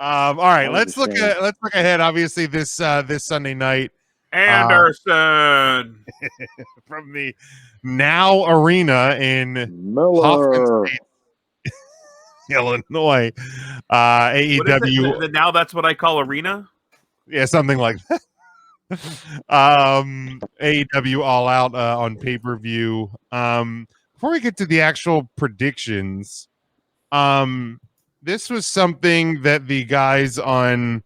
All right, let's look ahead. Obviously, this Sunday night, Anderson from the Now Arena in Miller, Hoffman State, Illinois. AEW. Now that's what I call arena. Yeah, something like that. AEW All Out on pay-per-view. Before we get to the actual predictions, this was something that the guys on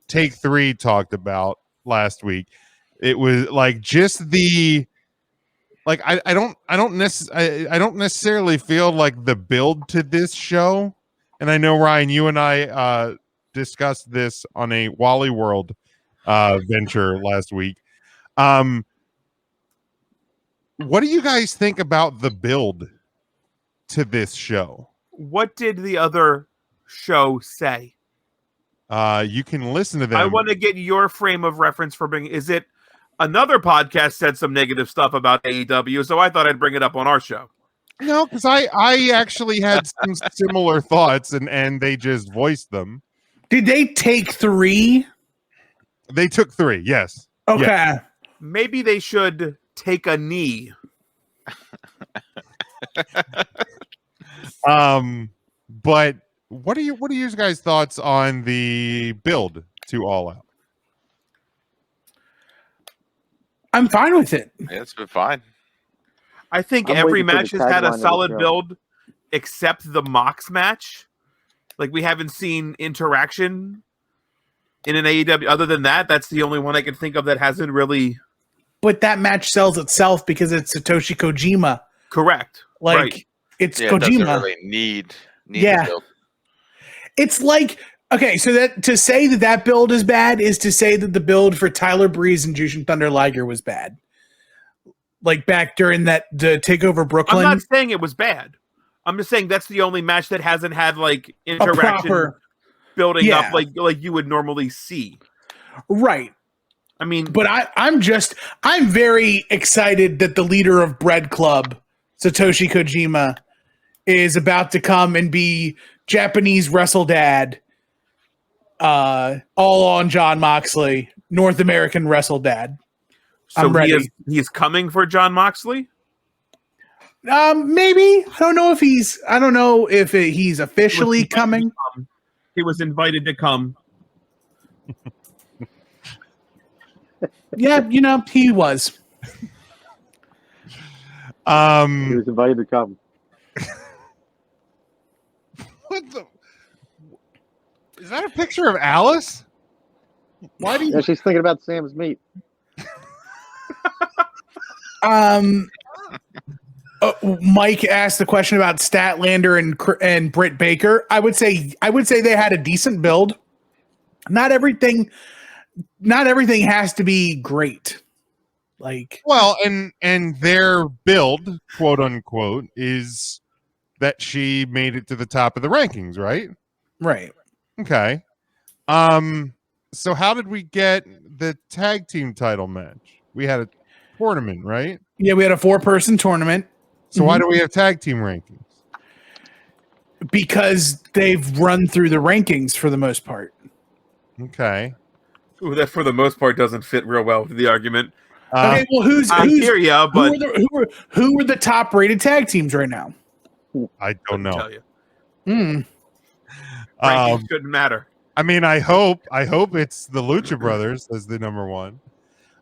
Take 3 talked about last week. It was like just the I don't necessarily feel like the build to this show, and I know Ryan, you and I discussed this on a Wally World venture last week. What do you guys think about the build to this show? What did the other show say? You can listen to them. I want to get your frame of reference for bringing. Is it another podcast said some negative stuff about AEW, so I thought I'd bring it up on our show. No, because I actually had some similar thoughts, and they just voiced them. Did they take 3? They took 3, yes. Okay. Yeah. Maybe they should take a knee. But what are your guys' thoughts on the build to All Out? I'm fine with it. Yeah, it's been fine. I think I'm every waiting for match the has had tagline a of the solid show. build, except the Mox match. Like, we haven't seen interaction in an AEW. Other than that, that's the only one I can think of that hasn't really. But that match sells itself because it's Satoshi Kojima. Correct. Like, right. It's Yeah, Kojima. it doesn't really need Yeah. the build. It's like, okay, so that to say that build is bad is to say that the build for Tyler Breeze and Jushin Thunder Liger was bad. Like back during the Takeover Brooklyn. I'm not saying it was bad. I'm just saying that's the only match that hasn't had like interaction building up like you would normally see. Right. I mean, but I'm very excited that the leader of Bread Club, Satoshi Kojima, is about to come and be Japanese Wrestle Dad, all on John Moxley, North American Wrestle Dad. So I'm ready. He is coming for John Moxley? Maybe. I don't know if he's officially coming. He was invited to come. Yeah, he was. He was invited to come. What the? Is that a picture of Alice? Why do you? Yeah, she's thinking about Sam's meat. Mike asked the question about Statlander and Britt Baker. I would say they had a decent build. Not everything has to be great. Like, well, and their build, quote unquote, is that she made it to the top of the rankings, right? Right. Okay. So how did we get the tag team title match? We had a tournament, right? Yeah, we had a 4-person tournament. So why do we have tag team rankings? Because they've run through the rankings for the most part. Okay. Ooh, that for the most part doesn't fit real well with the argument. Okay, well, who are the top rated tag teams right now? I don't know. Tell you. Hmm. Couldn't matter. I mean, I hope it's the Lucha Brothers as the number one.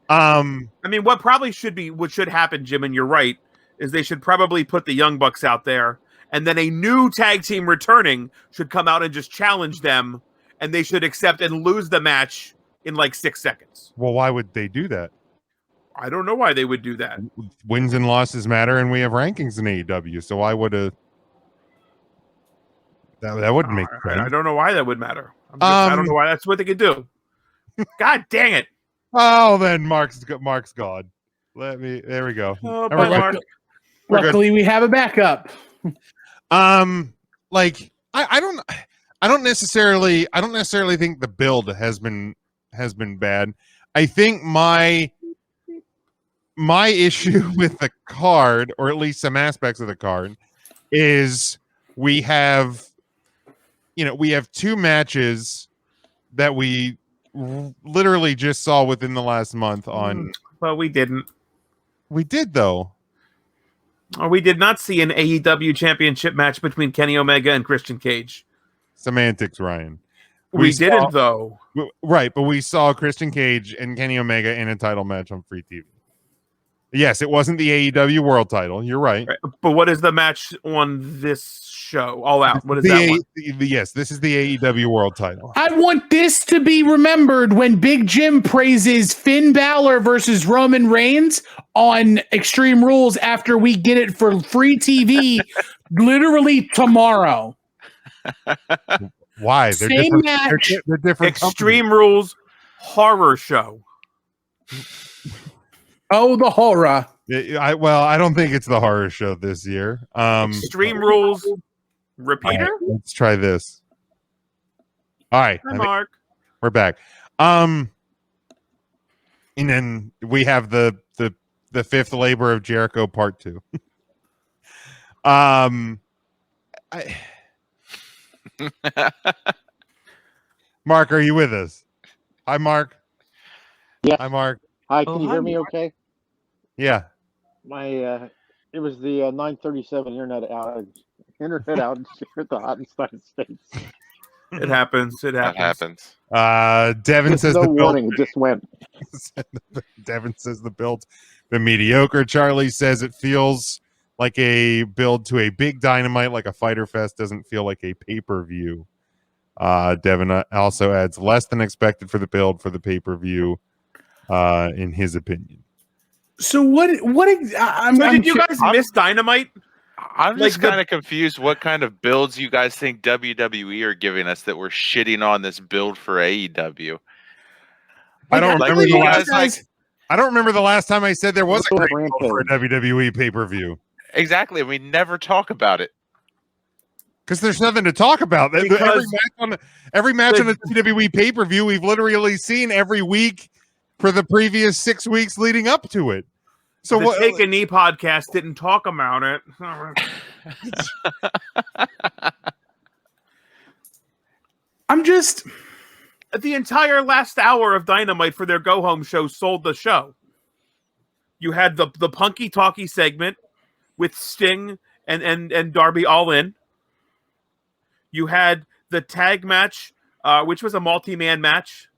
I mean, what should happen, Jim, and you're right, is they should probably put the Young Bucks out there, and then a new tag team returning should come out and just challenge them, and they should accept and lose the match in like 6 seconds. Well, why would they do that? I don't know why they would do that. Wins and losses matter, and we have rankings in AEW. So why would that wouldn't make sense? I don't know why that would matter. I don't know why that's what they could do. God dang it! Oh, then Mark's gone. There we go. Oh, Mark. Luckily, we have a backup. Like I don't necessarily think the build has been bad. I think my issue with the card, or at least some aspects of the card, is we have 2 matches that we literally just saw within the last month on. But we didn't. We did though. Or we did not see an AEW championship match between Kenny Omega and Christian Cage. Semantics, Ryan. We didn't though. Right, but we saw Christian Cage and Kenny Omega in a title match on free TV. Yes, it wasn't the AEW World Title. You're right. But what is the match on this show? All Out. What is that one? Yes, this is the AEW World Title. I want this to be remembered when Big Jim praises Finn Balor versus Roman Reigns on Extreme Rules after we get it for free TV literally tomorrow. Why? They're Same match. They're different. Extreme Rules horror show. Oh, the horror. I don't think it's the horror show this year. Extreme Rules repeater. Right, let's try this. All right, hi, Mark. We're back. And then we have the fifth labor of Jericho part 2. Mark, are you with us? Hi, Mark. Yeah. Hi, Mark. Hi, can you hear me okay? Yeah. My it was the 937 internet outage here at the United States. It happens. That happens. Devin says no the warning, it just went. Devin says the build's been mediocre. Charlie says it feels like a build to a big Dynamite, like a Fighter Fest. Doesn't feel like a pay-per-view. Devin also adds less than expected for the build for the pay-per-view, in his opinion. So did you guys miss Dynamite? I'm just kind of confused what kind of builds you guys think WWE are giving us that we're shitting on this build for AEW. I don't remember the last time I said there was a great build for a WWE pay-per-view. Exactly. We never talk about it. Because there's nothing to talk about. Every match on the WWE pay-per-view we've literally seen every week for the previous 6 weeks leading up to it. So the Take a Knee podcast didn't talk about it. I'm just the entire last hour of Dynamite for their go home show sold the show. You had the punky talky segment with Sting and Darby all in. You had the tag match, which was a multi-man match.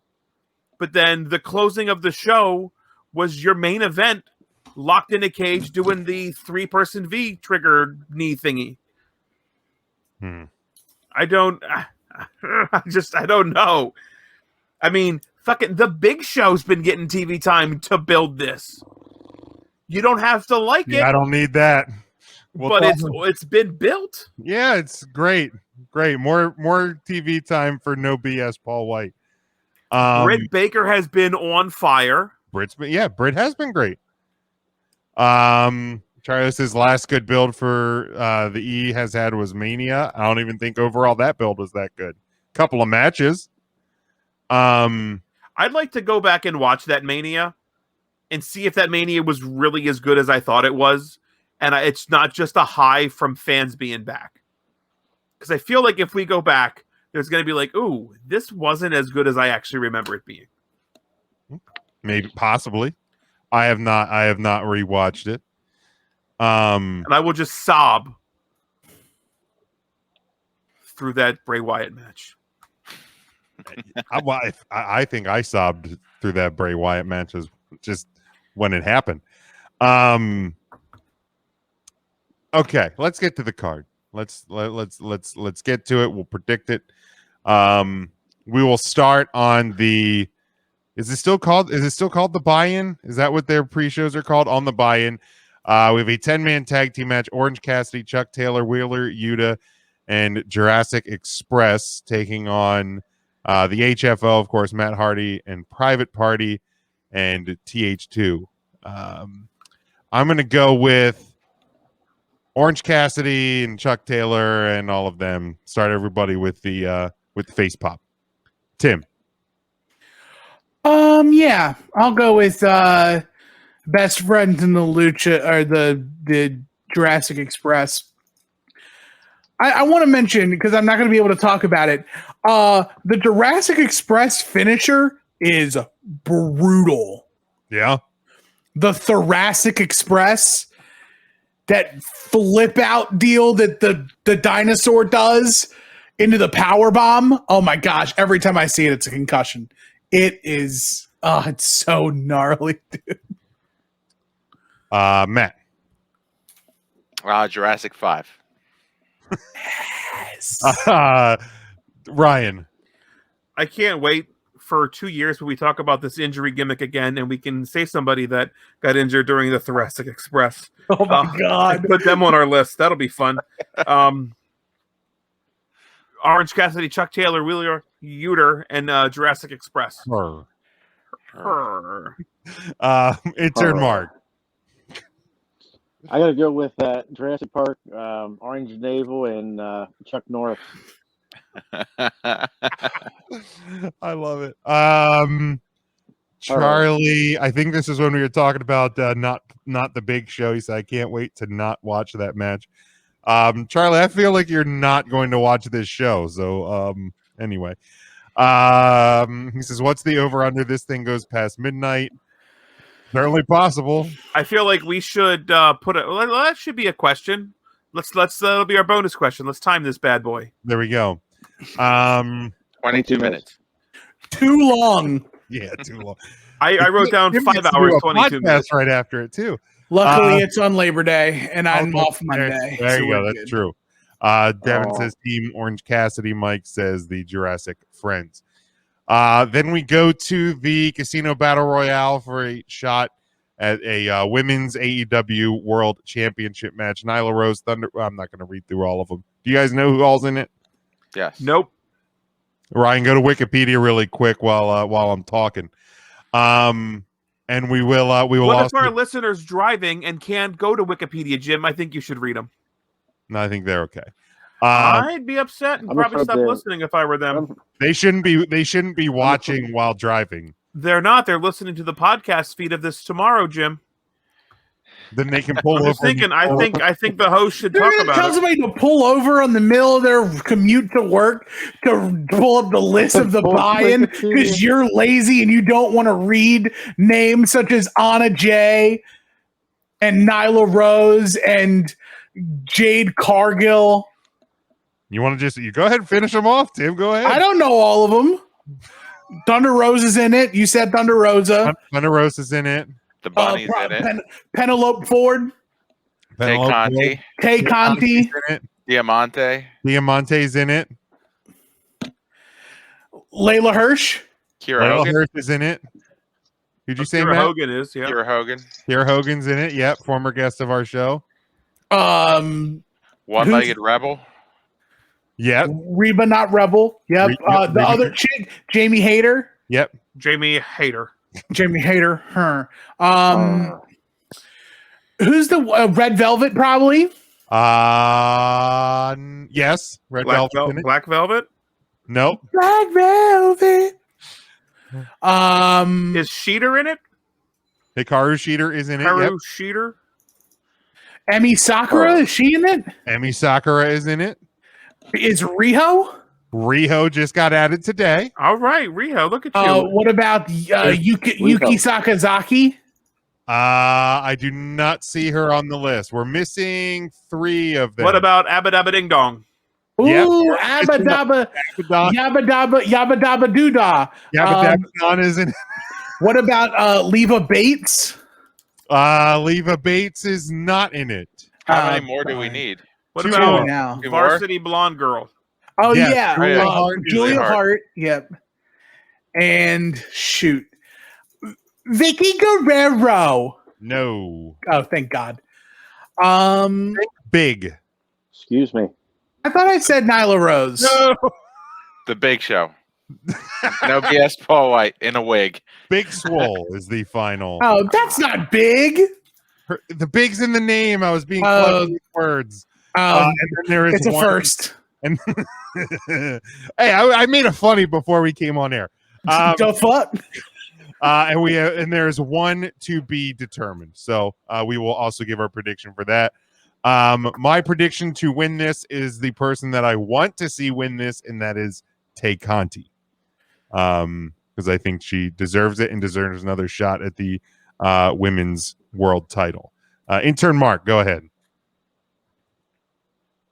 But then the closing of the show was your main event, locked in a cage doing the 3-person V trigger knee thingy. I don't know. I mean, fucking the Big Show's been getting TV time to build this. You don't have to like it. I don't need that. But it's been built. Yeah, it's great. Great. More TV time for no BS Paul White. Britt Baker has been on fire. Britt has been great. Charlie says last good build for the E has had was Mania. I don't even think overall that build was that good. Couple of matches. I'd like to go back and watch that Mania and see if that Mania was really as good as I thought it was. And it's not just a high from fans being back. Because I feel like if we go back, there's going to be like, ooh, this wasn't as good as I actually remember it being. Maybe, possibly. I have not rewatched it. And I will just sob through that Bray Wyatt match. I think I sobbed through that Bray Wyatt match just when it happened. Okay, let's get to the card. Let's get to it. We'll predict it. We will start on the. Is it still called the buy-in? Is that what their pre-shows are called? On the buy-in, we have a 10-man tag team match: Orange Cassidy, Chuck Taylor, Wheeler Yuta, and Jurassic Express taking on the HFO, of course, Matt Hardy and Private Party and TH2. I'm going to go with Orange Cassidy and Chuck Taylor and all of them. Start everybody with the face pop. Tim. Yeah, I'll go with best friends in the Lucha or the Jurassic Express. I want to mention, because I'm not going to be able to talk about it, The Jurassic Express finisher is brutal. Yeah. The Thoracic Express, that flip out deal that the dinosaur does into the power bomb. Oh my gosh! Every time I see it, it's a concussion. It is. Oh, it's so gnarly, dude. Matt. Jurassic 5. Yes. Ryan. I can't wait for 2 years when we talk about this injury gimmick again, and we can say somebody that got injured during the Thoracic Express. Oh my god! Put them on our list. That'll be fun. Orange Cassidy, Chuck Taylor, Wheeler Yuter, and Jurassic Express. Intern Mark. I got to go with Jurassic Park, Orange Navel, and Chuck Norris. I love it. Charlie, I think this is when we were talking about not the big show. He said, I can't wait to not watch that match. Charlie, I feel like you're not going to watch this show. So anyway. He says, what's the over under? This thing goes past midnight. Certainly possible. I feel like we should put it. Well, that should be a question. Let's that'll be our bonus question. Let's time this bad boy. There we go. 22 minutes. Too long. Yeah, too long. I wrote down 5 hours, 22 minutes. Right after it too. Luckily, it's on Labor Day, and I'm off Monday. There so you go. we're That's good. true. Devin says Team Orange Cassidy. Mike says the Jurassic Friends. Then we go to the Casino Battle Royale for a shot at a women's AEW World Championship match. Nyla Rose, Thunder. I'm not going to read through all of them. Do you guys know who all's in it? Yes. Nope. Ryan, go to Wikipedia really quick while I'm talking. And we will What also. if our listeners driving and can't go to Wikipedia, Jim? I think you should read them. No, I think they're okay. I'd be upset and I'm probably afraid stop they're- listening if I were them. They shouldn't be watching while driving. They're not. They're listening to the podcast feed of this tomorrow, Jim. Then they can pull I'm over. just thinking. I think the host should They're talk gonna about tell it. somebody to pull over on the middle of their commute to work to pull up the list of the Pull buy-in Wikipedia. because you're lazy and you don't want to read names such as Anna Jay and Nyla Rose and Jade Cargill. You want to you go ahead and finish them off, Tim. Go ahead. I don't know all of them. Thunder Rose is in it. You said Thunder Rosa. Thunder Rose is in it. The bunny's in it. Penelope Ford. Tay Penelope Conti. Tay Conti. in it. Diamante. Diamante's in it. Layla Hirsch. Kira Layla Hogan. Hirsch is in it. Did you say Kira Matt? Hogan is, yeah. Kira Hogan. Kira Hogan's in it. Yep, former guest of our show. One-legged rebel. Yep. Reba, not Rebel. Yep. The Reba. other chick, Jamie Hayter. Yep. Jamie Hayter. Jamie Hayter. Her. Who's the Red Velvet? Probably. Yes. Red Black, Velvet in it. Black Velvet. Nope. Black Velvet. Is Sheeter in it? Hikaru Shida is in it. Haru Yep. Sheeter. Emmy Sakura. Is she in it? Emi Sakura is in it. Is Riho? Riho just got added today. All right, Riho. Look at you. What about Yuki Sakazaki? I do not see her on the list. We're missing 3 of them. What about Abba Dabba Ding Dong? Ooh, Yep. Abba Dabba, Yabba Dabba, Yabba Dabba Doodah. Yabba Dabba is in it. What about Leva Bates? Leva Bates is not in it. How many more do we need? What Two about more. Now? Two more? Varsity Blonde Girl? Oh Yes, yeah, Julia Hart. Julia Hart. Hart. Yep. And shoot, Vicky Guerrero. No. Oh, thank God. Big. Excuse me. I thought I said Nyla Rose. The Big Show. No BS. Paul White in a wig. Big Swole is the final. Oh, that's not big. The big's in the name. I was being clever with words. And then there is It's a one, first. And hey, I made a funny before we came on air. The fuck? And there's one to be determined. So we will also give our prediction for that. My prediction to win this is the person that I want to see win this, and that is Tay Conti, because I think she deserves it and deserves another shot at the women's world title. Intern Mark, go ahead.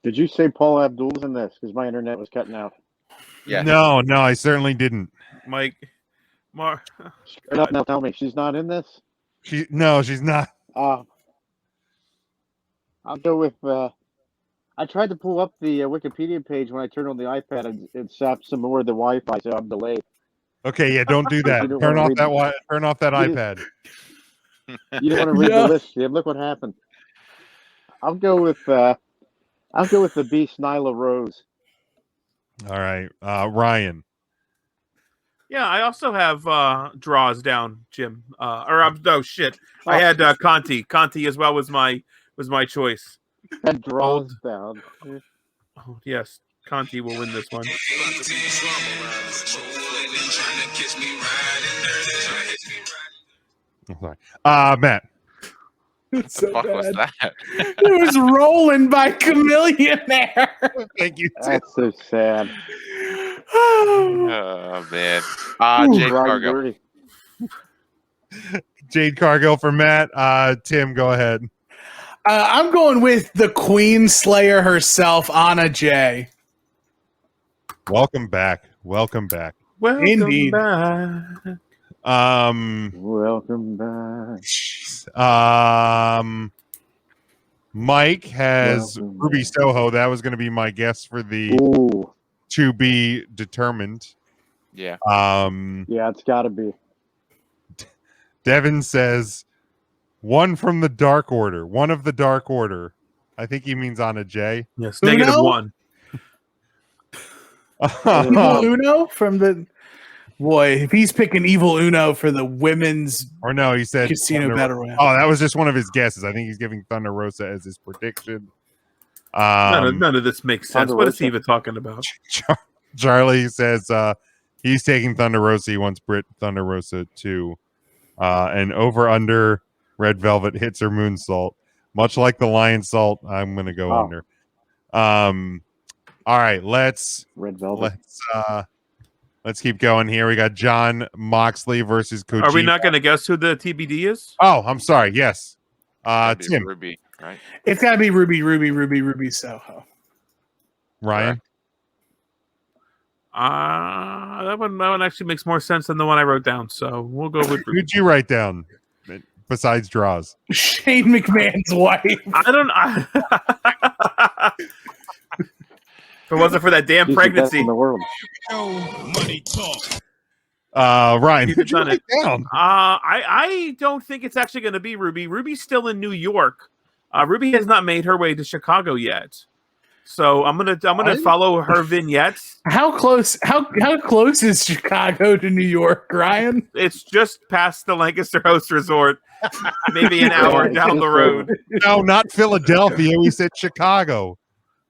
Did you say Paul Abdul's in this? Because my internet was cutting out. Yeah. No, I certainly didn't. Mike, Mark. Straight up now, tell me she's not in this. She's not. I'll go with. I tried to pull up the Wikipedia page when I turned on the iPad, and it sapped some more of the Wi-Fi, so I'm delayed. Okay, yeah, don't do that. You don't Turn wanna off read turn off that You iPad. You don't want to read No. the list, Jim. Look what happened. I'll go with the Beast, Nyla Rose. All right, Ryan. Yeah, I also have draws down, Jim. No shit. I had Conti. Conti as well was my choice. And draws down. Oh, yes, Conti will win this one. I'm sorry. Matt. It's The so fuck was bad. that? It was rolling by Chameleon there. Thank you. That's so sad. Oh man. Jade Ryan Cargill. Dirty. Jade Cargill for Matt. Tim, go ahead. I'm going with the Queen Slayer herself, Anna Jay. Welcome back. Welcome back. Welcome Indeed. back. Welcome back. Mike has Welcome Ruby back. Soho. That was going to be my guess for the Ooh, to be determined. Yeah. yeah, it's got to be. Devin says one from the Dark Order. One of the Dark Order. I think he means Anna J. Yes, Uno? -1. Evil Uno from the boy. If he's picking Evil Uno for the women's Or no, he said casino Thunder- battle royale. Oh, that was just one of his guesses. I think he's giving Thunder Rosa as his prediction. None of this makes sense. Thunder What is Rosa. he even talking about? Charlie says he's taking Thunder Rosa. He wants Britt Thunder Rosa too. And over under Red Velvet hits her moonsault. Much like the Lion Salt, I'm gonna go Oh. under. All right, let's Red Velvet. let's keep going here. We got John Moxley versus Kojima. Are we not going to guess who the TBD is? Oh, I'm sorry. Yes. That'd be Tim, Ruby, right? It's got to be Ruby Soho. Ryan. That one actually makes more sense than the one I wrote down. So we'll go with. Who'd you write down besides draws? Shane McMahon's wife. I don't. If it wasn't for that damn She's the best pregnancy, in the world. Ryan, He's who'd you done write it. down? I don't think it's actually going to be Ruby. Ruby's still in New York. Ruby has not made her way to Chicago yet. So I'm gonna follow her vignettes. How close is Chicago to New York, Ryan? It's just past the Lancaster Host Resort, maybe an hour down the road. No, not Philadelphia. We said Chicago.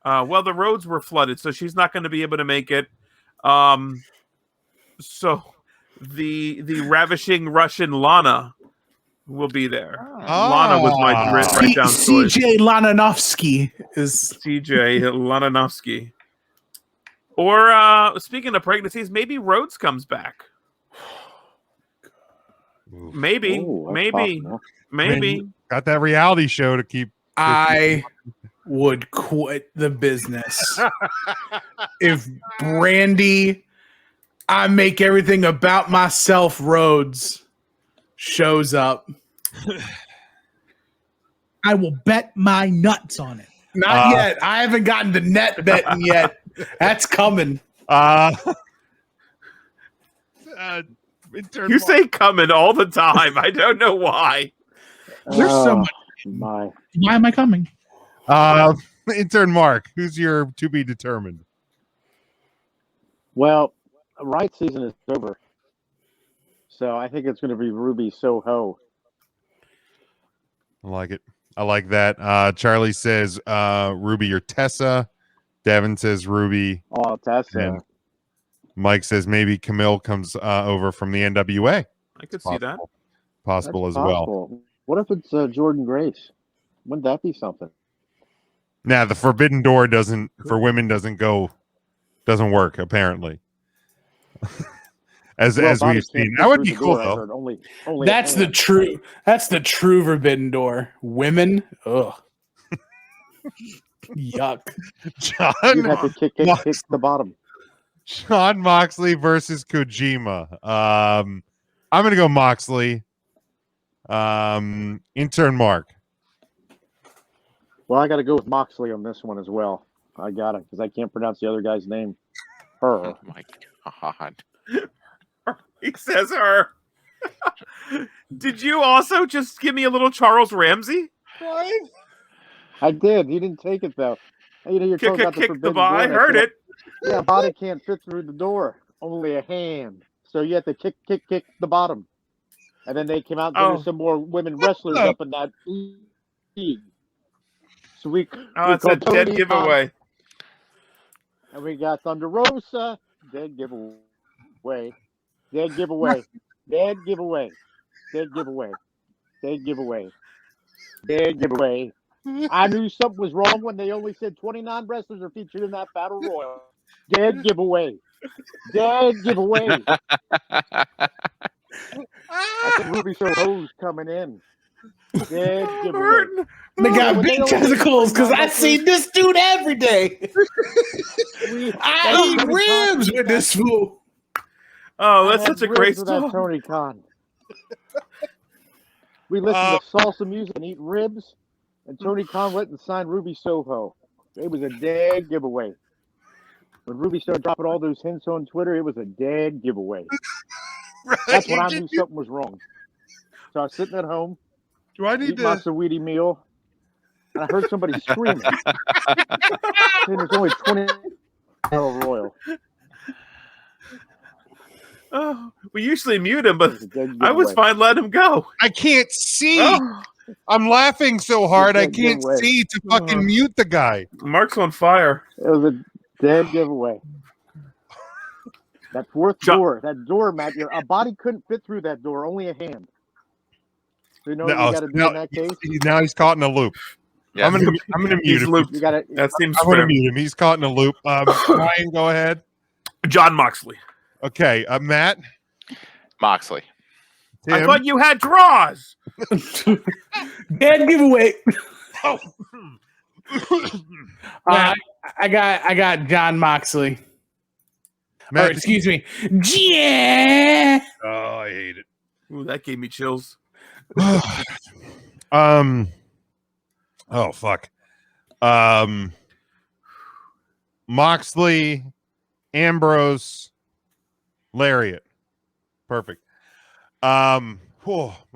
Well, the roads were flooded, so she's not going to be able to make it. So the ravishing Russian Lana will be there. Lana was my write down choice. CJ Lananovsky is CJ Lananovsky. Or speaking of pregnancies, maybe Rhodes comes back. Maybe, Ooh, that's maybe, possible. maybe. Got that reality show to keep. I would quit the business if Brandy, I make everything about myself, Rhodes shows up. I will bet my nuts on it. Not yet. I haven't gotten to net betting yet. That's coming. You say coming all the time. I don't know why. There's so much. My. Why am I coming? Intern Mark, who's your to be determined? Well, right season is over. So I think it's going to be Ruby Soho. I like it. I like that. Charlie says Ruby or Tessa. Devin says Ruby. Oh, Tessa. And Mike says maybe Camille comes over from the NWA. I could see that. Possible That's as well. possible. What if it's Jordan Grace? Wouldn't that be something? Now the Forbidden Door doesn't work apparently. as body we've can't seen. fit That would through be the cool door, I though. heard. Only That's a the hand. true. That's the true forbidden door. Women, ugh, yuck. You'd have to kick the bottom. John Moxley versus Kojima. I'm gonna go Moxley. Intern Mark. Well, I got to go with Moxley on this one as well. I got it because I can't pronounce the other guy's name. Her. Oh my god. He says her. Did you also just give me a little Charles Ramsey? I did. You didn't take it though. You know, you're talking about the Kick forbidden the bar. door. I heard it. Yeah, body can't fit through the door. Only a hand. So you have to kick the bottom. And then they came out and there was some more women wrestlers up in that league. So it's a dead giveaway. And we got Thunder Rosa. Dead giveaway. Dead giveaway. Dead giveaway. Dead giveaway. Dead giveaway. Dead giveaway. I knew something was wrong when they only said 29 wrestlers are featured in that battle royal. Dead giveaway. Dead giveaway. I think Ruby Soho's coming in. Dead giveaway. They got big testicles because I see this dude every day. I eat ribs with this fool. Oh, that's such a great song. Tony Khan. We listen to salsa music and eat ribs, and Tony Khan went and signed Ruby Soho. It was a dead giveaway. When Ruby started dropping all those hints on Twitter, it was a dead giveaway. Right. That's when I knew something was wrong. So I was sitting at home. Do I need eating my sweetie meal? And I heard somebody screaming. And there's only 20 Battle Royal. Oh, we usually mute him, but I was fine letting him go. I can't see. Oh. I'm laughing so hard I can't see to fucking mute the guy. Mark's on fire. It was a dead giveaway. That fourth door, that door, Matt, a body couldn't fit through that door, only a hand. So you know what you got to do in that case? Now he's caught in a loop. Yeah. I'm gonna mute him. That seems I'm gonna mute him. He's caught in a loop. Ryan, go ahead. John Moxley. Okay, Matt. Moxley. Tim? I thought you had draws. Dead giveaway. I got John Moxley. Matt, or, excuse me. Yeah. Oh, I hate it. Ooh, that gave me chills. Oh fuck. Moxley, Ambrose, Lariat. Perfect. My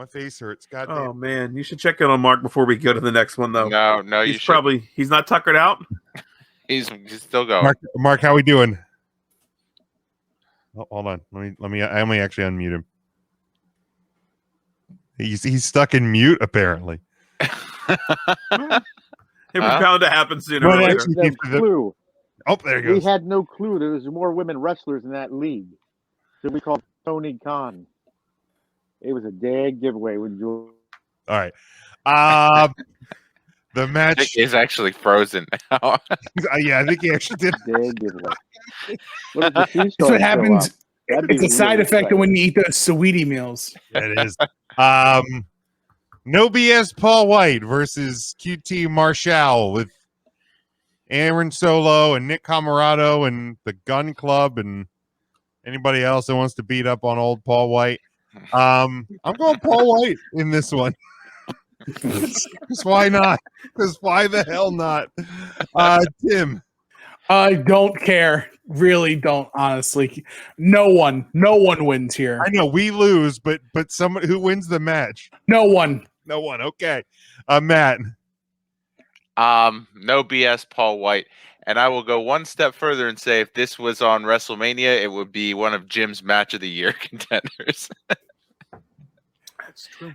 face hurts. God damn. Oh man, you should check in on Mark before we go to the next one, though. No, he's not tuckered out. He's still going. Mark, how we doing? Oh, hold on. Let me actually unmute him. He's stuck in mute apparently. It was bound to happen sooner or later. Clue. Oh, there he goes. We had no clue there was more women wrestlers in that league. So we called Tony Khan. It was a dead giveaway. All right. The match is actually frozen now. Yeah, I think he actually did. Dead giveaway. That's what happens. It's a side effect of when you eat those sweetie meals. It is. No BS Paul White versus QT Marshall with Aaron Solo and Nick Camarado and the Gun Club and anybody else that wants to beat up on old Paul White. I'm going Paul White in this one. Because why not? Because why the hell not? Tim. I don't care. Really don't, honestly. No one wins here. I know we lose, but somebody who wins the match? No one. Okay. Matt. No BS Paul White. And I will go one step further and say if this was on WrestleMania, it would be one of Jim's match of the year contenders. That's true.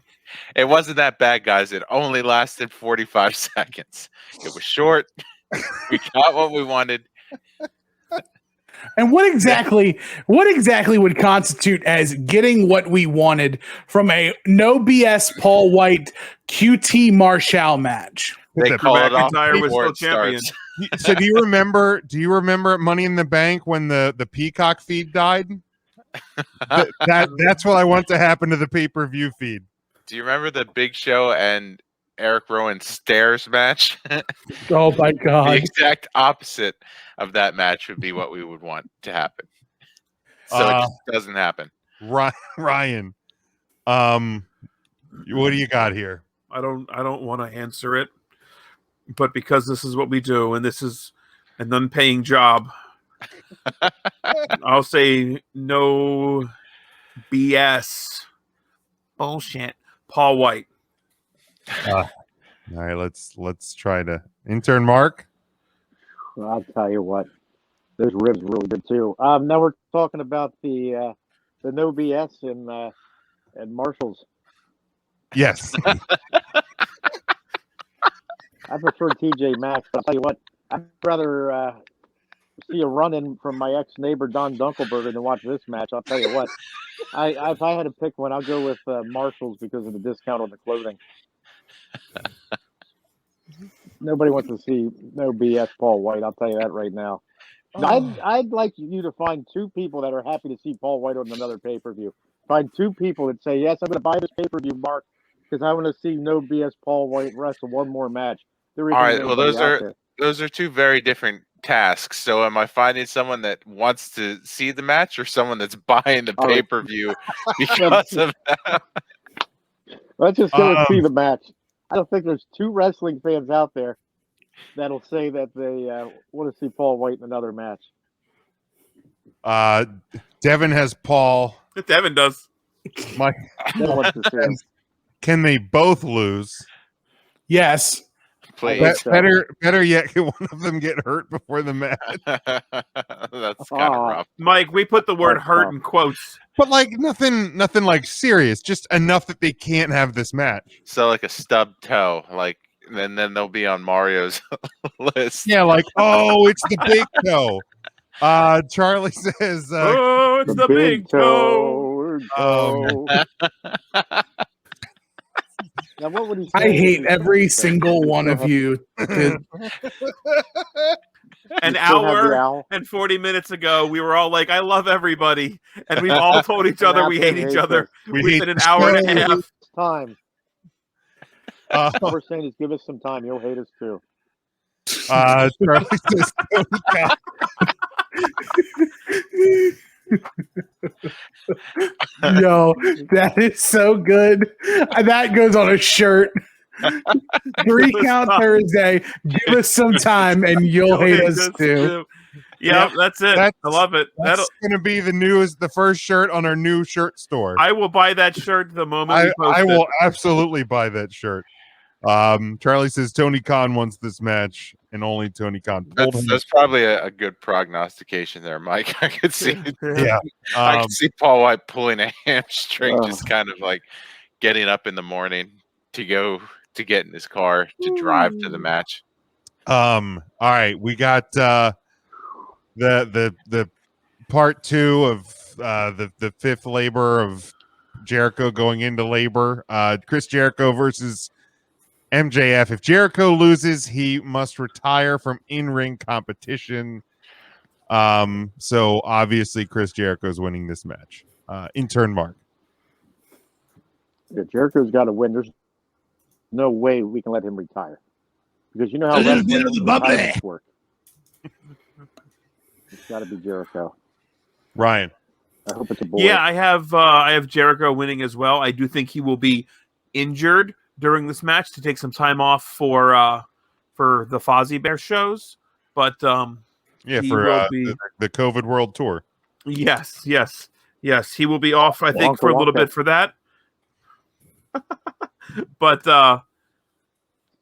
It wasn't that bad, guys. It only lasted 45 seconds. It was short. We got what we wanted. And what exactly would constitute as getting what we wanted from a no BS Paul White QT Marshall match? They call it off McIntyre was before still champion. starts. So do you remember at Money in the Bank when the Peacock feed died? That's what I want to happen to the pay-per-view feed. Do you remember the Big Show and Eric Rowan stairs match? Oh my The god. exact opposite of that match would be what we would want to happen. So it just doesn't happen. Ryan, what do you got here? I don't want to answer it, but because this is what we do, and this is an unpaying job, I'll say no BS bullshit. Paul White. All right, let's try to intern Mark. Well, I'll tell you what, those ribs are really good too. Now we're talking about the no BS and Marshall's. Yes. I prefer TJ Maxx, but I'll tell you what, I'd rather see a run-in from my ex-neighbor Don Dunkelberger than watch this match. I'll tell you what, if I had to pick one, I'll go with Marshall's because of the discount on the clothing. Nobody wants to see no BS Paul White. I'll tell you that right now. I'd like you to find two people that are happy to see Paul White on another pay-per-view. Find two people that say, yes, I'm going to buy this pay-per-view, Mark, because I want to see no BS Paul White wrestle one more match. All right, well, those are two very different tasks. So am I finding someone that wants to see the match or someone that's buying the pay-per-view because of that? Let's just go and see the match. I don't think there's two wrestling fans out there that'll say that they want to see Paul White in another match. Devin has Paul. Devin does. Mike. Devin wants to see him. Can they both lose? Yes. Please. Better yet, can one of them get hurt before the match? That's kind of rough. Mike, we put the word hurt in quotes. But like nothing like serious, just enough that they can't have this match. So like a stubbed toe, like and then they'll be on Mario's list. Yeah, like, oh, it's the big toe. Charlie says oh, it's the big toe. Now, what would he say? I hate every single one of you. An hour and 40 minutes ago, we were all like, I love everybody. And we've all told each other we hate each other within an hour and a half. Time. What we're saying is give us some time. You'll hate us too. Charlie says, Yo, that is so good. That goes on a shirt. 3 count Thursday. Give us some time and you'll hate us too. Yep, that's it. I love it. That's going to be the first shirt on our new shirt store. I will buy that shirt the moment we post I will absolutely buy that shirt. Charlie says Tony Khan wants this match, and only Tony Khan. That's probably a good prognostication there, Mike. I could see. Yeah, I could see Paul White pulling a hamstring, just kind of like getting up in the morning to get in his car to drive to the match. All right, we got the part 2 of the fifth labor of Jericho going into labor. Chris Jericho versus MJF. If Jericho loses, he must retire from in-ring competition. So obviously Chris Jericho is winning this match. Intern Mark. Yeah, Jericho's got to win. There's no way we can let him retire because you know how retirements work. It's got to be Jericho. Ryan. I hope it's a boy. Yeah, I have Jericho winning as well. I do think he will be injured during this match to take some time off for the Fozzie Bear shows, but for the COVID World Tour. Yes, he will be off. I think for a little bit for that. But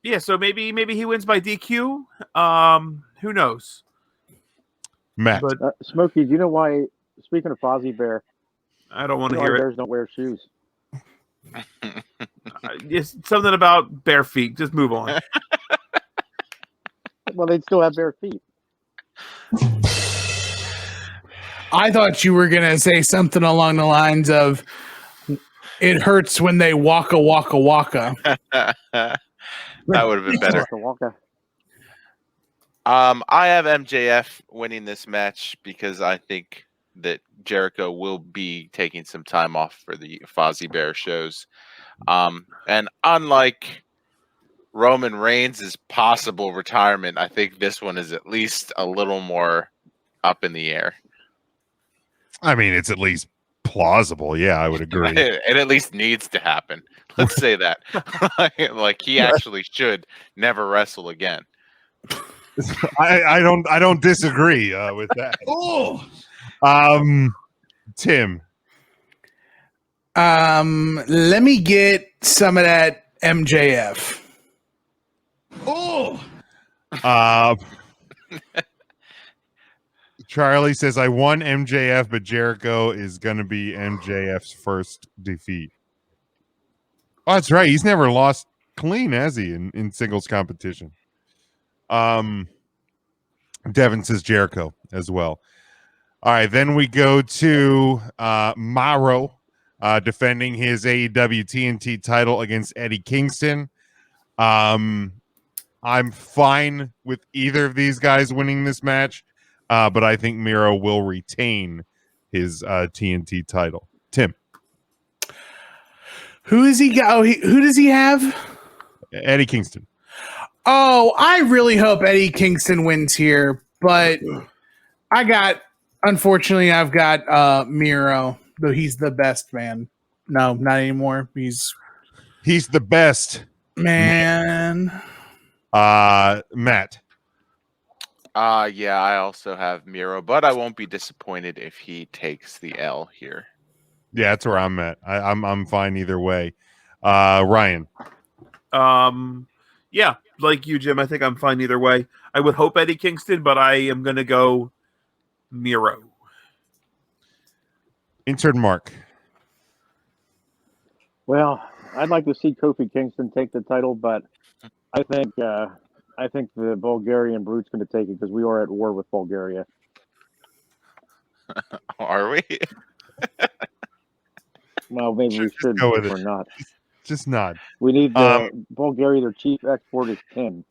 yeah, so maybe he wins by DQ. Who knows? Matt, but, Smokey, do you know why? Speaking of Fozzie Bear, I don't want to hear it. Bears don't wear shoes. Just something about bare feet. Just move on. Well, they'd still have bare feet. I thought you were going to say something along the lines of it hurts when they waka. That would have been better. I have MJF winning this match because I think that Jericho will be taking some time off for the Fozzie Bear shows. And unlike Roman Reigns' possible retirement, I think this one is at least a little more up in the air. I mean, it's at least plausible. Yeah, I would agree. It at least needs to happen. Let's say that. Like he actually should never wrestle again. I don't disagree with that. Oh, Tim. Let me get some of that MJF. oh. Charlie says, I won MJF, but Jericho is going to be MJF's first defeat. Oh, that's right. He's never lost clean, has he, in singles competition? Devin says Jericho as well. All right, then we go to Mauro defending his AEW TNT title against Eddie Kingston. I'm fine with either of these guys winning this match. But I think Miro will retain his TNT title. Tim. Who is he? Who does he have? Eddie Kingston. Oh, I really hope Eddie Kingston wins here, but unfortunately, I've got Miro, though he's the best man. No, not anymore. He's the best man. Matt. Yeah, I also have Miro, but I won't be disappointed if he takes the L here. Yeah, that's where I'm at. I'm fine either way. Ryan. Yeah, like you, Jim. I think I'm fine either way. I would hope Eddie Kingston, but I am going to go Miro. Intern Mark. Well, I'd like to see Kofi Kingston take the title, but I think the Bulgarian Brute's going to take it because we are at war with Bulgaria. Are we? Well, maybe we should, go with but it. we're not. Just nod. We need Bulgaria. Their chief export is tin.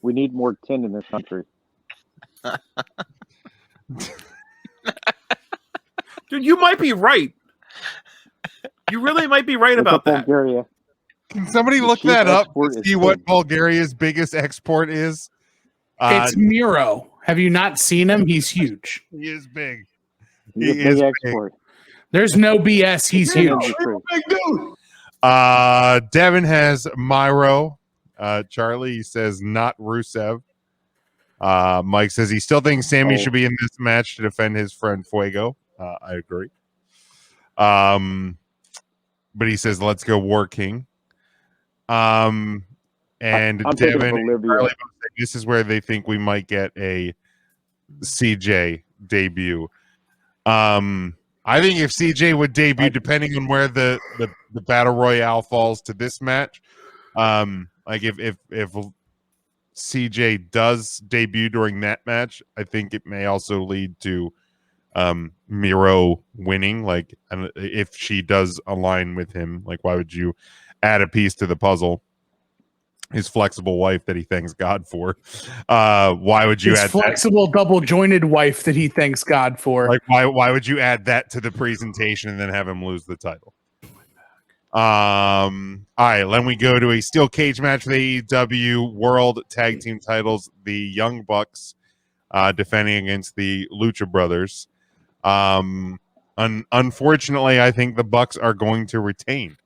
We need more tin in this country. Dude, you might be right. You really might be right about that. Bulgaria. Can somebody look that up to see what Bulgaria's biggest export is? It's Miro. Have you not seen him? He's huge. He is big. He's a big export. There's no BS. He's huge. Devin has Miro. Charlie says not Rusev. Mike says he still thinks Sammy should be in this match to defend his friend Fuego. I agree. But he says let's go War King. And I'm Devin and Charlie, this is where they think we might get a CJ debut. I think if CJ would debut, depending on where the battle royale falls to this match, like if CJ does debut during that match, I think it may also lead to Miro winning. Like, if she does align with him, like, why would you add a piece to the puzzle? His flexible wife that he thanks God for. Why would you His add flexible double jointed wife that he thanks God for? Like, why would you add that to the presentation and then have him lose the title? All right, then we go to a steel cage match for the AEW World Tag Team titles. The Young Bucks defending against the Lucha Brothers. Unfortunately, I think the Bucks are going to retain.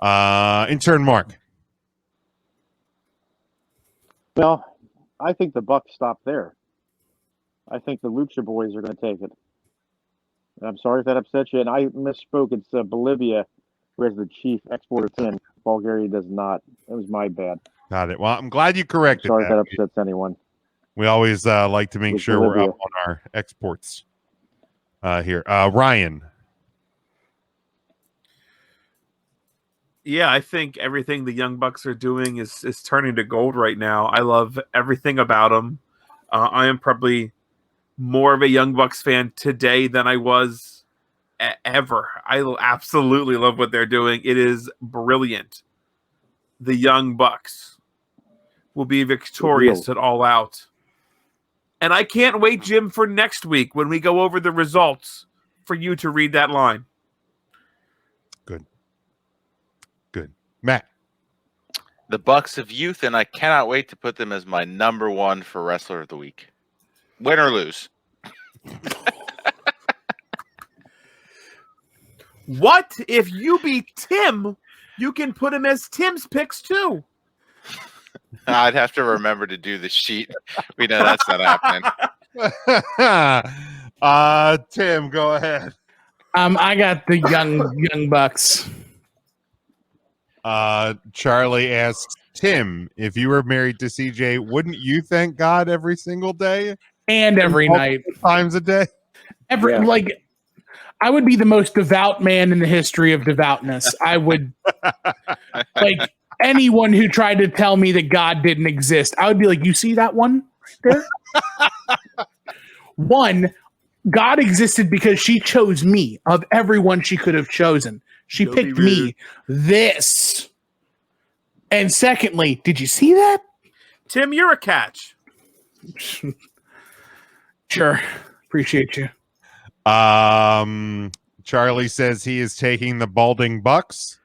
Intern Mark. Well, I think the Bucks stop there. I think the Lucha Boys are going to take it. I'm sorry if that upsets you, and I misspoke. It's Bolivia who has the chief export of tin. Bulgaria does not. It was my bad. Got it. Well, I'm glad you corrected Sorry that. if that upsets anyone. We always like to make sure Bolivia. we're up on our exports here. Ryan. Yeah, I think everything the Young Bucks are doing is turning to gold right now. I love everything about them. I am probably more of a Young Bucks fan today than I was ever. I absolutely love what they're doing. It is brilliant. The Young Bucks will be victorious at All Out. And I can't wait, Jim, for next week when we go over the results for you to read that line. Good. Matt. The Bucks of Youth, and I cannot wait to put them as my number one for Wrestler of the Week. Win or lose. What if you beat Tim? You can put him as Tim's picks too. I'd have to remember to do the sheet. We know that's not happening. Tim, go ahead. I got the young bucks. Charlie asks Tim, if you were married to CJ, wouldn't you thank God every single day And every night. times a day? I would be the most devout man in the history of devoutness. I would anyone who tried to tell me that God didn't exist, I would be like, you see that one there? One, God existed because she chose me of everyone she could have chosen. She picked me. This. And secondly, did you see that? Tim, you're a catch. Sure. Appreciate you. Charlie says he is taking the Balding Bucks.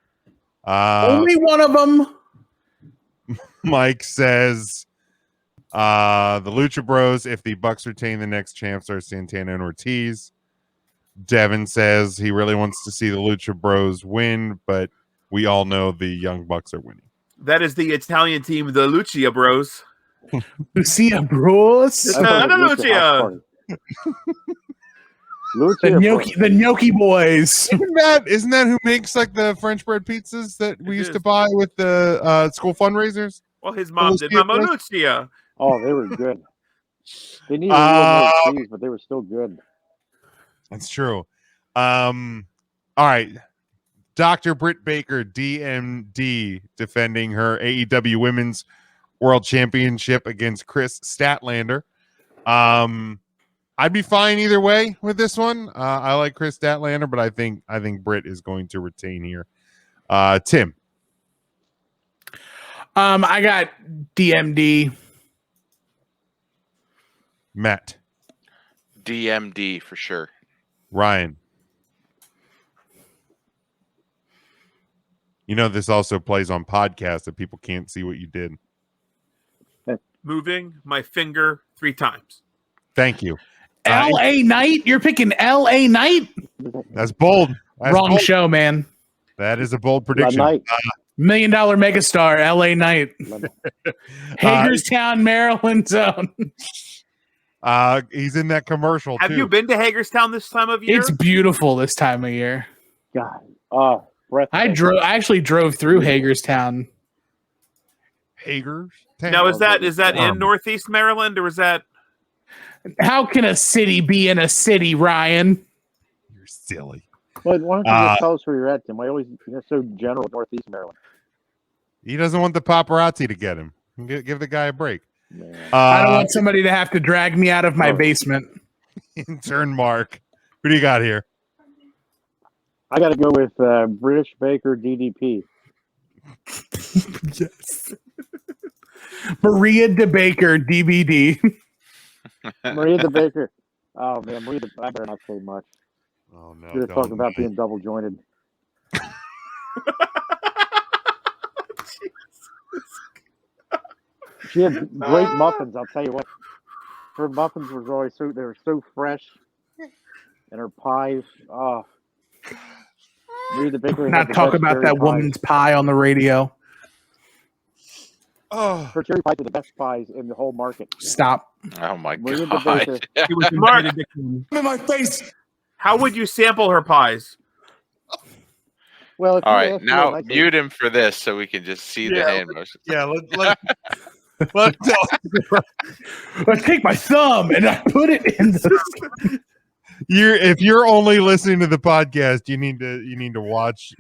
Only one of them. Mike says the Lucha Bros, if the Bucks retain the next champs, are Santana and Ortiz. Devin says he really wants to see the Lucha Bros win, but we all know the Young Bucks are winning. That is the Italian team, the Lucia Bros. Lucia Bros. Lucia. The gnocchi boys. Isn't that who makes like the French bread pizzas that we used to buy with the school fundraisers? Well, his mom did Mama Lucia. Oh, they were good. They needed a little more cheese, but they were still good. That's true. All right. Dr. Britt Baker, DMD, defending her AEW Women's World Championship against Chris Statlander. I'd be fine either way with this one. I like Chris Statlander, but I think Britt is going to retain here. Tim. I got DMD. Matt. DMD for sure. Ryan. You know, this also plays on podcasts that people can't see what you did. Moving my finger 3 times. Thank you. LA Knight? You're picking LA Knight? That's bold. That's Wrong bold. show, man. That is a bold prediction. Knight. $1 million megastar, LA Knight. Hagerstown, Maryland zone. He's in that commercial Have too. you been to Hagerstown this time of year? It's beautiful this time of year. God. I actually drove through Hagerstown. Hagerstown? Now, is that in Northeast Maryland, or is that? How can a city be in a city, Ryan? You're silly. Well, why don't you just tell us where you're at, Tim? I always you're so general with Northeast Maryland. He doesn't want the paparazzi to get him. Give the guy a break. I don't want somebody to have to drag me out of my basement. Intern Mark. Who do you got here? I got to go with British Baker DDP. Yes. Maria DeBaker DVD. Maria DeBaker. Oh man, I better not say much. Oh no! You're talking about being double jointed. She had great muffins. I'll tell you what. Her muffins were always they were so fresh, and her pies. Oh, Maria DeBaker. Not talk about that woman's pie on the radio. Oh, her cherry pies are the best pies in the whole market. Stop. Oh my Maria god! DeBaker. He was invited to in my face. How would you sample her pies? Well, if All you right, ask me now what I mute him for this so we can just see the hand motions. yeah. Let's take my thumb and I put it in the. If you're only listening to the podcast, you need to watch.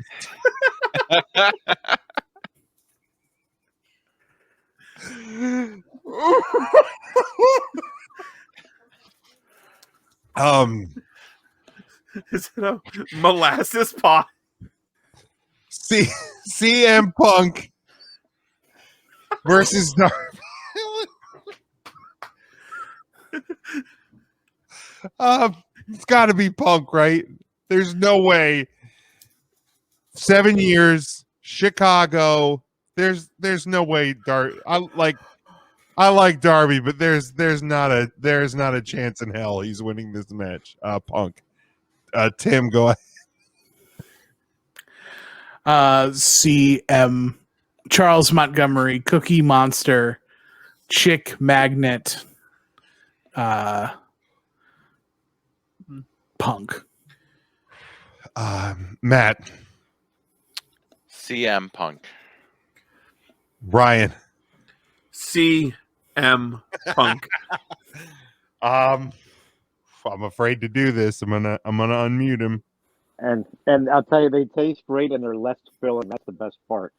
Is it a molasses pie? CM Punk versus Darby. It's got to be Punk, right? There's no way. 7 years, Chicago. There's no way. I like Darby, but there's not a chance in hell he's winning this match. Punk. Tim, go ahead. CM Charles Montgomery, Cookie Monster, Chick Magnet, Punk. Matt, CM Punk. Ryan. CM Punk. I'm afraid to do this. I'm gonna unmute him. And I'll tell you, they taste great and they're less filling. That's the best part.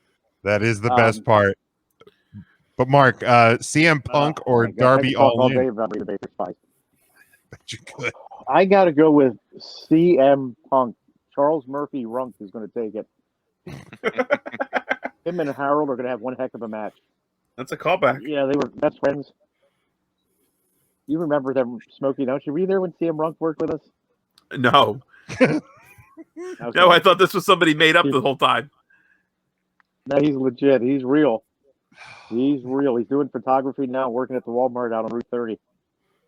That is the best part. But Mark, CM Punk or Darby All In? Bet you could. I got to go with CM Punk. Charles Murphy Runk is going to take it. Him and Harold are going to have one heck of a match. That's a callback. Yeah, they were best friends. You remember them, Smokey, don't you? Were you there when CM Runk worked with us? No. Okay. No, I thought this was somebody made up the whole time. No, he's legit. He's real. He's real. He's doing photography now, working at the Walmart out on Route 30.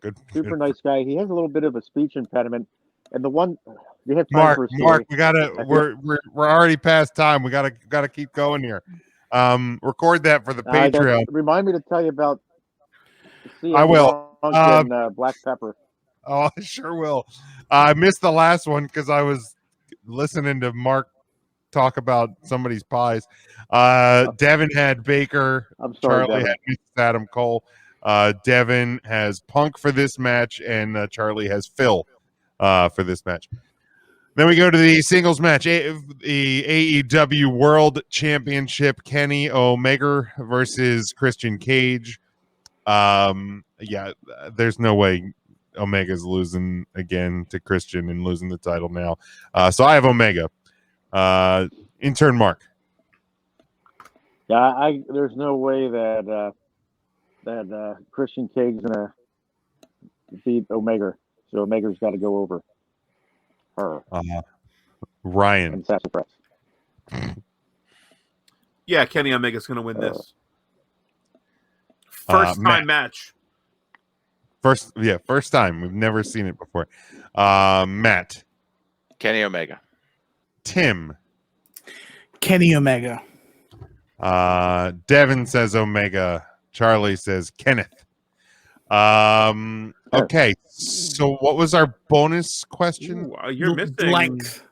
Good. Super nice guy. He has a little bit of a speech impediment. And the one you have time for a Mark, we're already past time. We gotta keep going here. Record that for the Patreon. Remind me to tell you about CM I will. Punk and Black Pepper. Oh, I sure will. I missed the last one because I was listening to Mark talk about somebody's pies. Devin had Baker. I'm sorry, Charlie Devin. had Mrs. Adam Cole. Devin has Punk for this match, and Charlie has Phil for this match. Then we go to the singles match, the AEW World Championship, Kenny Omega versus Christian Cage. Yeah, there's no way Omega's losing again to Christian and losing the title now. So I have Omega. Intern Mark. Yeah, there's no way that Christian Cage is gonna beat Omega. So Omega's got to go over her. Ryan. And Sasha Press. Yeah, Kenny Omega's going to win this. First time match. First time. We've never seen it before. Matt. Kenny Omega. Tim. Kenny Omega. Devin says Omega. Charlie says Kenneth. Okay, so what was our bonus question? Ooh, you're missing length.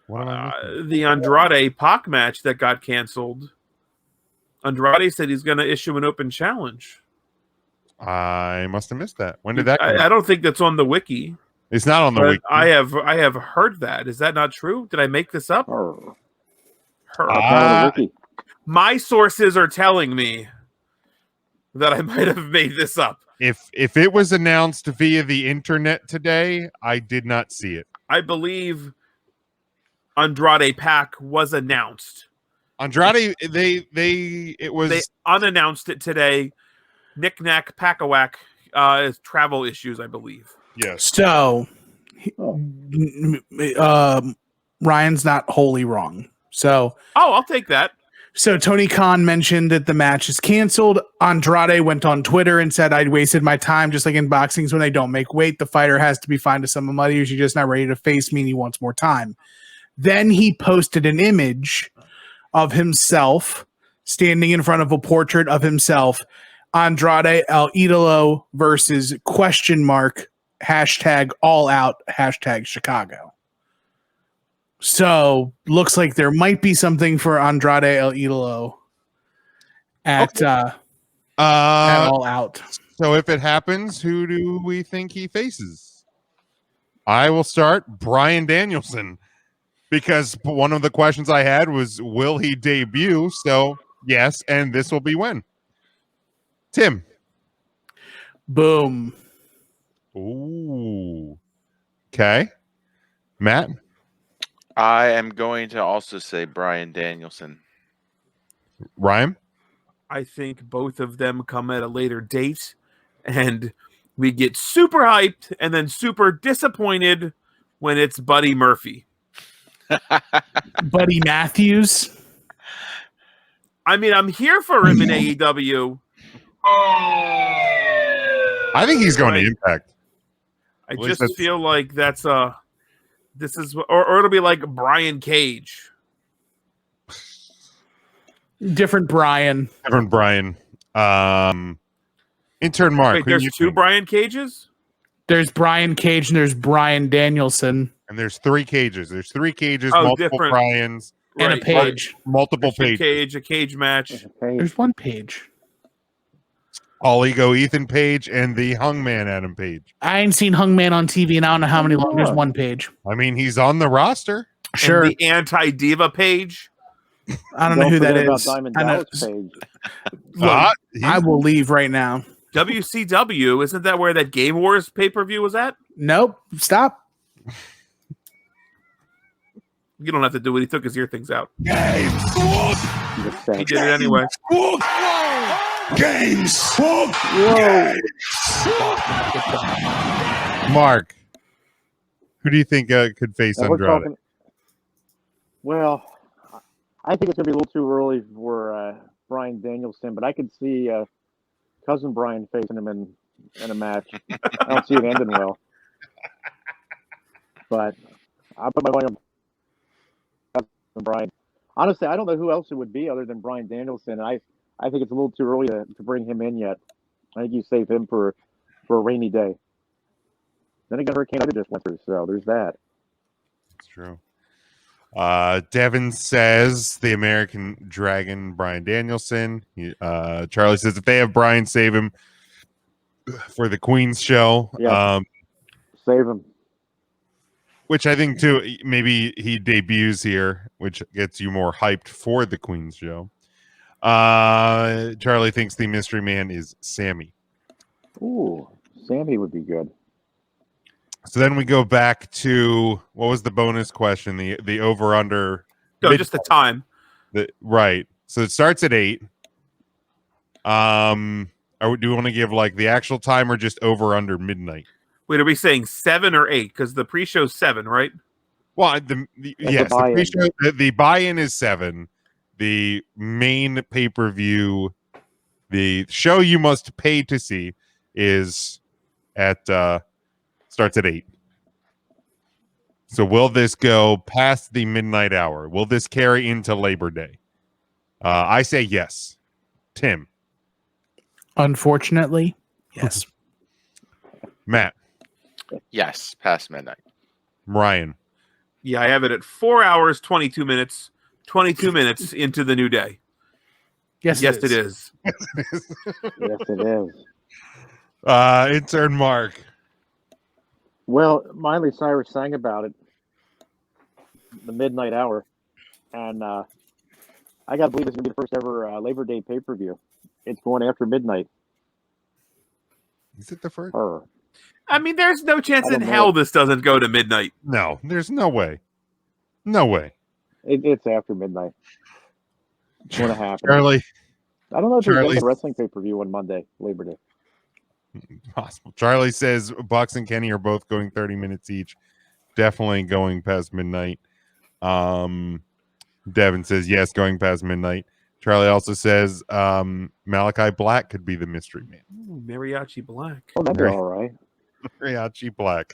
The Andrade Pac match that got canceled. Andrade said he's going to issue an open challenge. I must have missed that. When did that come I don't think that's on the wiki. It's not on the wiki. I have heard that. Is that not true? Did I make this up? My sources are telling me that I might have made this up. If it was announced via the internet today, I did not see it. I believe Andrade Pac was announced. Andrade, they unannounced it today. Knick Knack Pack-a-Whack travel issues, I believe. Yes. So Ryan's not wholly wrong. So I'll take that. So Tony Khan mentioned that the match is canceled. Andrade went on Twitter and said, I'd wasted my time, just like in boxings when they don't make weight. The fighter has to be fine to some of money. You're just not ready to face me and he wants more time. Then he posted an image of himself standing in front of a portrait of himself. Andrade El Idolo versus #, #all out, #Chicago. So looks like there might be something for Andrade El Idolo at All Out. So if it happens, who do we think he faces? I will start Bryan Danielson because one of the questions I had was, will he debut? So yes, and this will be when. Tim. Boom. Ooh. Okay. Matt. I am going to also say Bryan Danielson. Ryan? I think both of them come at a later date, and We get super hyped and then super disappointed when it's Buddy Murphy. Buddy Matthews. I mean, I'm here for him in AEW. I think he's going Right. to Impact. I At least just feel like that's or it'll be like Brian Cage. Different Brian. Evan Bryan. Intern Mark. Wait, who do there's you two think? Brian Cages? There's Brian Cage and there's Brian Danielson And there's 3 cages. There's 3 cages, Oh, multiple different. Bryans, and a Right. page. multiple Christian pages. Cage, a cage match. Okay. There's one page. All Ego Ethan Page and the Hungman Adam Page. I ain't seen Hungman on TV and I don't know how many long. There's Yeah. one page. I mean, he's on the roster. Sure. And the anti-diva page. I don't know who that forget about is. Diamond I know- Dallas Page. Look, He's- I will leave right now. WCW, isn't that where that Game Wars pay-per-view was at? Nope. Stop. You don't have to do it. He took his ear things out. Games. Just He did it anyway. Games. Whoa. Mark. Who do you think could face Now we're Andrade? talking. Well, I think it's gonna be a little too early for Brian Danielson, but I could see cousin Brian facing him in a match. I don't see it ending well. But I'll put my money on cousin Brian. Honestly, I don't know who else it would be other than Brian Danielson. I think it's a little too early to bring him in yet. I think you save him for a rainy day. Then again, Hurricane Ida just went through, so there's that. It's true. Devin says the American Dragon, Brian Danielson. Charlie says if they have Brian, save him for the Queen's show. Yeah. Save him. Which I think too, maybe he debuts here, which gets you more hyped for the Queen's show. Charlie thinks the mystery man is Sammy. Ooh, Sammy would be good. So then we go back to what was the bonus question? The over under. No, just the time. Right. So it starts at 8. Do we want to give like the actual time or just over under midnight? Wait, are we saying 7 or 8? Because the pre-show's 7, right? Well, yes, buy-in. the buy-in is 7. The main pay-per-view, the show you must pay to see, is starts at 8. So will this go past the midnight hour? Will this carry into Labor Day? I say yes. Tim, Unfortunately, yes. Matt, Yes, past midnight. Ryan, Yeah, I have it at 4 hours, 22 minutes, 22 minutes into the new day. Yes, Yes, it is. Yes, it is. intern Mark. Well, Miley Cyrus sang about it, the midnight hour, and I gotta believe it's gonna be the first ever Labor Day pay-per-view. It's going after midnight. Is it the first? Her. I mean, there's no chance I in don't hell know. this doesn't go to midnight. No, there's no way. No way. It's after midnight. It's going to happen. Charlie, I don't know if there's Charlie- a wrestling pay-per-view on Monday, Labor Day. possible. Charlie says Bucks and Kenny are both going 30 minutes each. Definitely going past midnight. Devin says yes, going past midnight. Charlie also says Malachi Black could be the mystery man. Ooh, Mariachi Black. Oh, that'd be Right. all right. Mariachi Black.